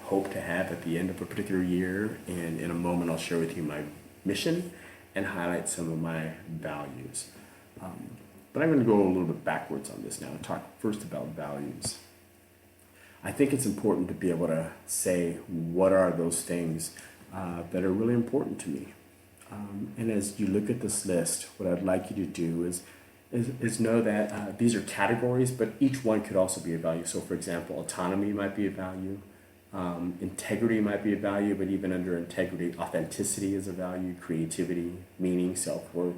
hope to have at the end of a particular year. And in a moment, I'll share with you my mission and highlight some of my values. But I'm going to go a little bit backwards on this now and talk first about values. I think it's important to be able to say what are those things that are really important to me. And as you look at this list, what I'd like you to do is know that these are categories, but each one could also be a value. So for example, autonomy might be a value, integrity might be a value, but even under integrity, authenticity is a value, creativity, meaning, self-worth.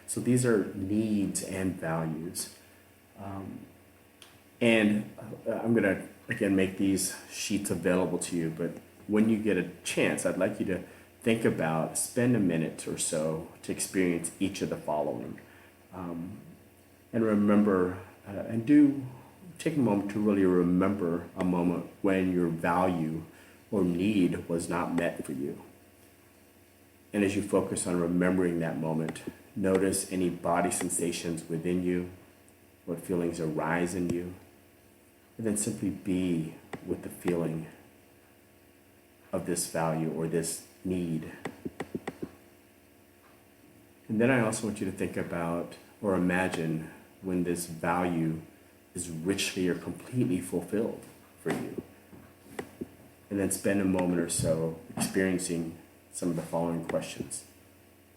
So these are needs and values. And I'm going to, again, make these sheets available to you, but when you get a chance, I'd like you to think about, spend a minute or so to experience each of the following. And remember, take a moment to really remember a moment when your value or need was not met for you. And as you focus on remembering that moment, notice any body sensations within you, what feelings arise in you, and then simply be with the feeling of this value or this need. And then I also want you to think about or imagine when this value is richly or completely fulfilled for you. And then spend a moment or so experiencing some of the following questions.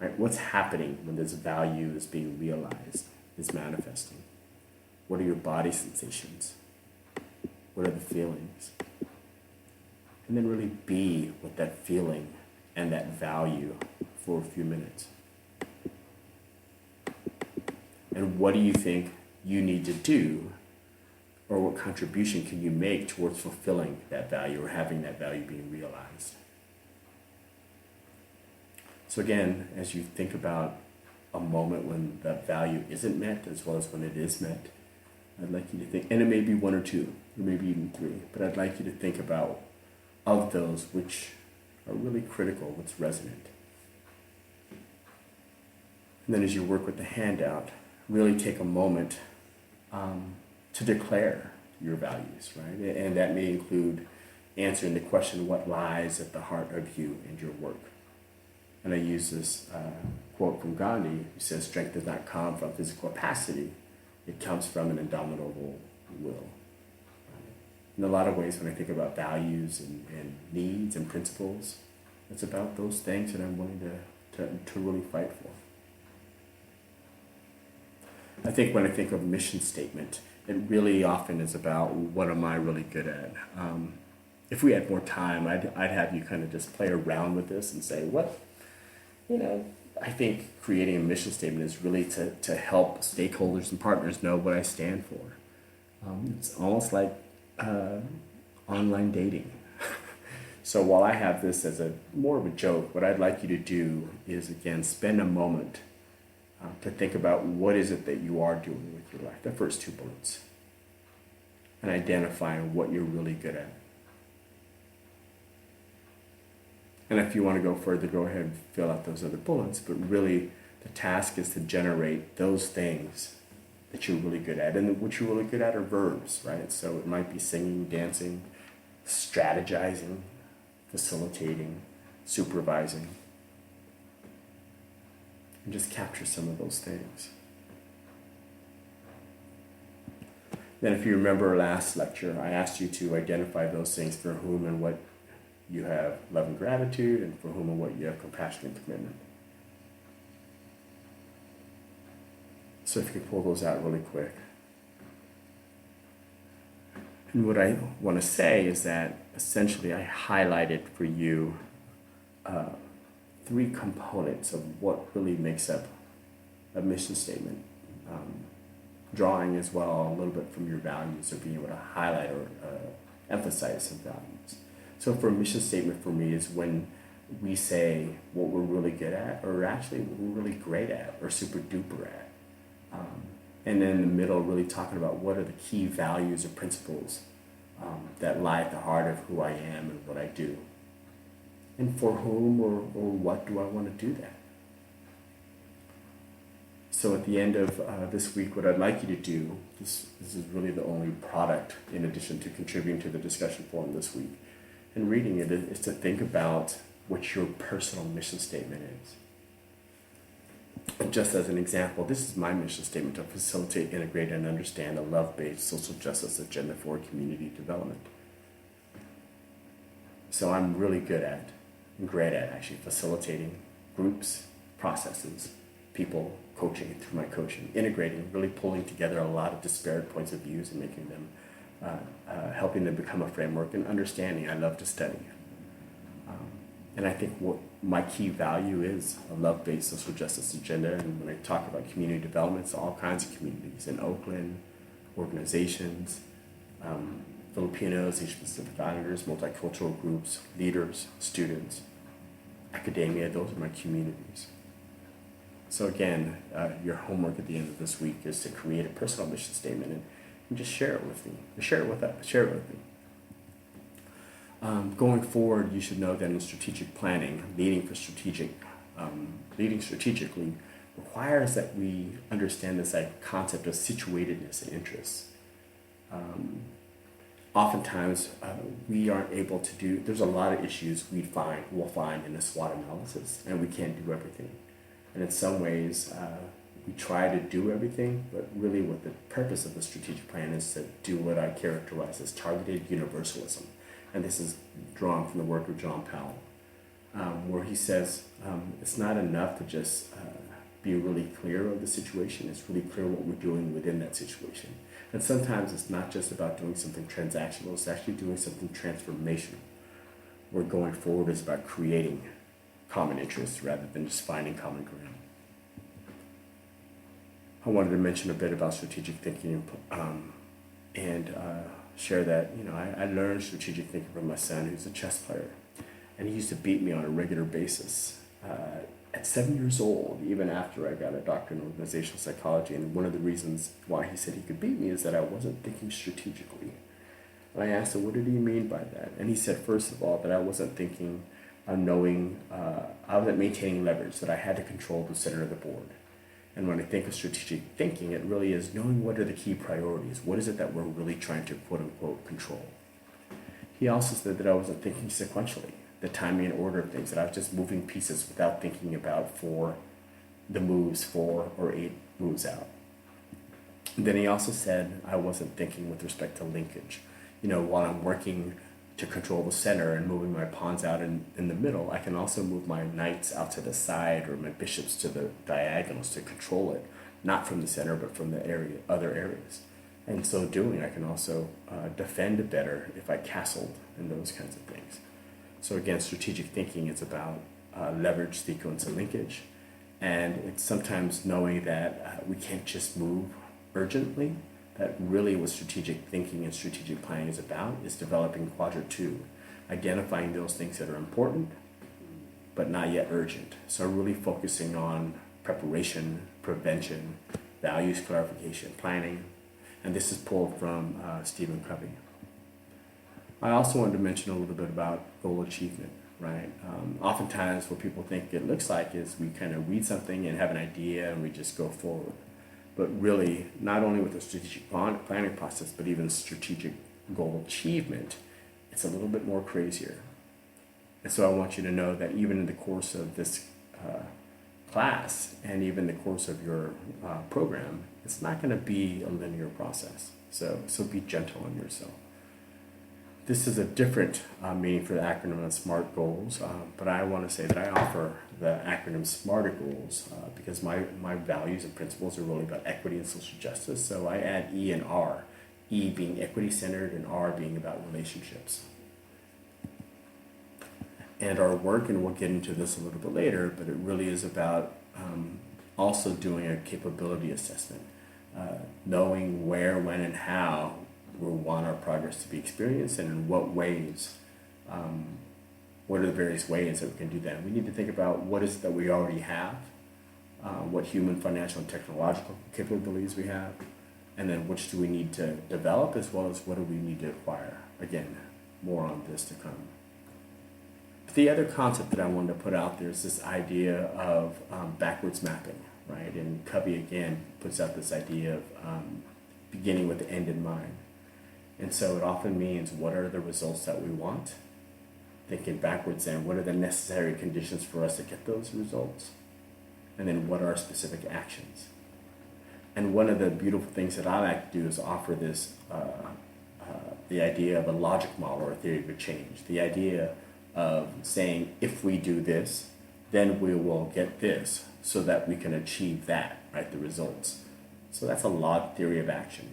Right? What's happening when this value is being realized, is manifesting? What are your body sensations? What are the feelings? And then really be with that feeling and that value for a few minutes. And what do you think you need to do, or what contribution can you make towards fulfilling that value or having that value being realized? So again, as you think about a moment when that value isn't met as well as when it is met, I'd like you to think, and it may be one or two, or maybe even three, but I'd like you to think about of those which are really critical, what's resonant. And then as you work with the handout, really take a moment to declare your values, right? And that may include answering the question, what lies at the heart of you and your work? And I use this quote from Gandhi, who says, strength does not come from physical capacity, it comes from an indomitable will. In a lot of ways, when I think about values and needs and principles, it's about those things that I'm willing to really fight for. I think when I think of mission statement, it really often is about what am I really good at. If we had more time, I'd have you kind of just play around with this and say, I think creating a mission statement is really to help stakeholders and partners know what I stand for. It's almost like online dating. So while I have this as more of a joke, what I'd like you to do is, again, spend a moment to think about what is it that you are doing with your life, the first two bullets, and identifying what you're really good at. And if you want to go further, go ahead and fill out those other bullets, but really the task is to generate those things that you're really good at. And what you're really good at are verbs, right? So it might be singing, dancing, strategizing, facilitating, supervising. And just capture some of those things. Then if you remember our last lecture, I asked you to identify those things for whom and what you have love and gratitude, and for whom and what you have compassion and commitment. So if you can pull those out really quick. And what I want to say is that essentially I highlighted for you three components of what really makes up a mission statement. Drawing as well a little bit from your values, or being able to highlight or emphasize some values. So for a mission statement for me is when we say what we're really good at, or actually what we're really great at, or super duper at. And then in the middle, really talking about what are the key values or principles that lie at the heart of who I am and what I do. And for whom or what do I want to do that? So at the end of this week, what I'd like you to do, this is really the only product in addition to contributing to the discussion forum this week, and reading it is to think about what your personal mission statement is. And just as an example, this is my mission statement: to facilitate, integrate, and understand a love-based social justice agenda for community development. So I'm really good at, and great at actually facilitating groups, processes, people, coaching through my coaching, integrating, really pulling together a lot of disparate points of views and making them, helping them become a framework and understanding. I love to study. And I think what my key value is a love-based social justice agenda. And when I talk about community development, it's all kinds of communities in Oakland, organizations, Filipinos, Asian Pacific Islanders, multicultural groups, leaders, students, academia. Those are my communities. So again, your homework at the end of this week is to create a personal mission statement and just share it with me. Share it with us. Share it with me. Going forward, you should know that in strategic planning, leading strategically requires that we understand this concept of situatedness and interests. Oftentimes, we aren't able to do. There's a lot of issues we'll find in a SWOT analysis, and we can't do everything. And in some ways, we try to do everything, but really what the purpose of the strategic plan is to do what I characterize as targeted universalism. And this is drawn from the work of John Powell, where he says it's not enough to just be really clear of the situation. It's really clear what we're doing within that situation. And sometimes it's not just about doing something transactional, it's actually doing something transformational. Where going forward is about creating common interests rather than just finding common ground. I wanted to mention a bit about strategic thinking and share that, I learned strategic thinking from my son, who's a chess player. And he used to beat me on a regular basis. At 7 years old, even after I got a doctorate in organizational psychology, and one of the reasons why he said he could beat me is that I wasn't thinking strategically. And I asked him, what did he mean by that? And he said, first of all, that I wasn't thinking, I wasn't maintaining leverage, that I had to control the center of the board. And when I think of strategic thinking, it really is knowing what are the key priorities. What is it that we're really trying to quote unquote control? He also said that I wasn't thinking sequentially, the timing and order of things, that I was just moving pieces without thinking about the moves 4 or 8 moves out. And then he also said I wasn't thinking with respect to linkage. While I'm working to control the center and moving my pawns out in the middle, I can also move my knights out to the side or my bishops to the diagonals to control it, not from the center, but from the other areas. And so doing, I can also defend better if I castled and those kinds of things. So again, strategic thinking is about leverage, sequence, and linkage. And it's sometimes knowing that we can't just move urgently. That really what strategic thinking and strategic planning is about is developing quadrant 2, identifying those things that are important, but not yet urgent. So really focusing on preparation, prevention, values clarification, planning. And this is pulled from Stephen Covey. I also wanted to mention a little bit about goal achievement, right? Oftentimes what people think it looks like is we kind of read something and have an idea and we just go forward. But really, not only with the strategic planning process, but even strategic goal achievement, it's a little bit more crazier. And so I want you to know that even in the course of this class and even the course of your program, it's not going to be a linear process. So be gentle on yourself. This is a different meaning for the acronym of SMART goals, but I want to say that I offer the acronym SMART goals because my values and principles are really about equity and social justice. So I add E and R, E being equity-centered and R being about relationships. And our work, and we'll get into this a little bit later, but it really is about also doing a capability assessment, knowing where, when, and how we want our progress to be experienced and in what ways, what are the various ways that we can do that. We need to think about what is it that we already have, what human, financial, and technological capabilities we have, and then which do we need to develop as well as what do we need to acquire. Again, more on this to come. But the other concept that I wanted to put out there is this idea of backwards mapping, right? And Covey again puts out this idea of beginning with the end in mind. And so it often means what are the results that we want thinking backwards and what are the necessary conditions for us to get those results? And then what are specific actions? And one of the beautiful things that I like to do is offer this, the idea of a logic model or theory of change. The idea of saying, if we do this, then we will get this so that we can achieve that, right, the results. So that's a log theory of action.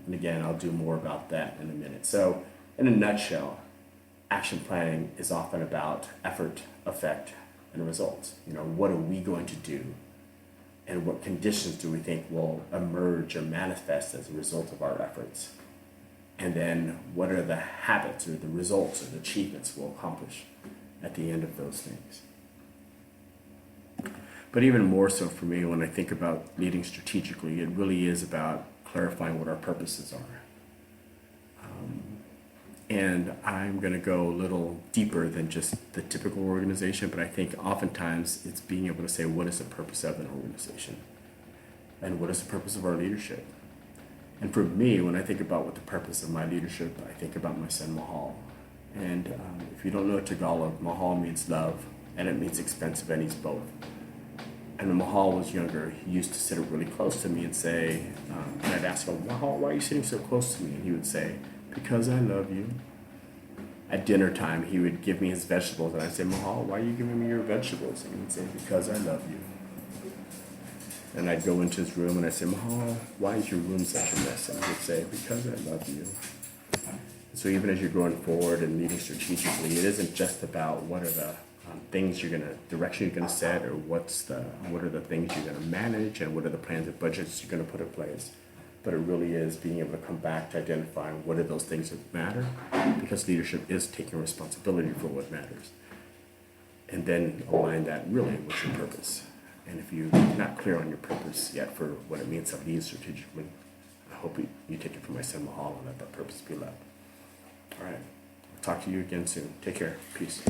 And again, I'll do more about that in a minute. So in a nutshell, action planning is often about effort, effect, and results. What are we going to do? And what conditions do we think will emerge or manifest as a result of our efforts? And then what are the habits or the results or the achievements we'll accomplish at the end of those things? But even more so for me, when I think about leading strategically, it really is about clarifying what our purposes are. And I'm going to go a little deeper than just the typical organization, but I think oftentimes it's being able to say, what is the purpose of an organization? And what is the purpose of our leadership? And for me, when I think about what the purpose of my leadership, I think about my son Mahal. And if you don't know Tagalog, Mahal means love, and it means expensive, and he's both. And when Mahal was younger, he used to sit really close to me and say, and I'd ask him, Mahal, why are you sitting so close to me? And he would say, because I love you. At dinner time, he would give me his vegetables, and I'd say, Mahal, why are you giving me your vegetables? And he would say, because I love you. And I'd go into his room and I'd say, Mahal, why is your room such a mess? And he would say, because I love you. So even as you're going forward and leading strategically, it isn't just about what are the direction you're gonna set, or what are the things you're gonna manage, and what are the plans and budgets you're gonna put in place. But it really is being able to come back to identifying what are those things that matter, because leadership is taking responsibility for what matters. And then align that really with your purpose. And if you're not clear on your purpose yet for what it means to lead strategically, I hope you take it from my son Mahal and let that purpose be led. All right. I'll talk to you again soon. Take care. Peace.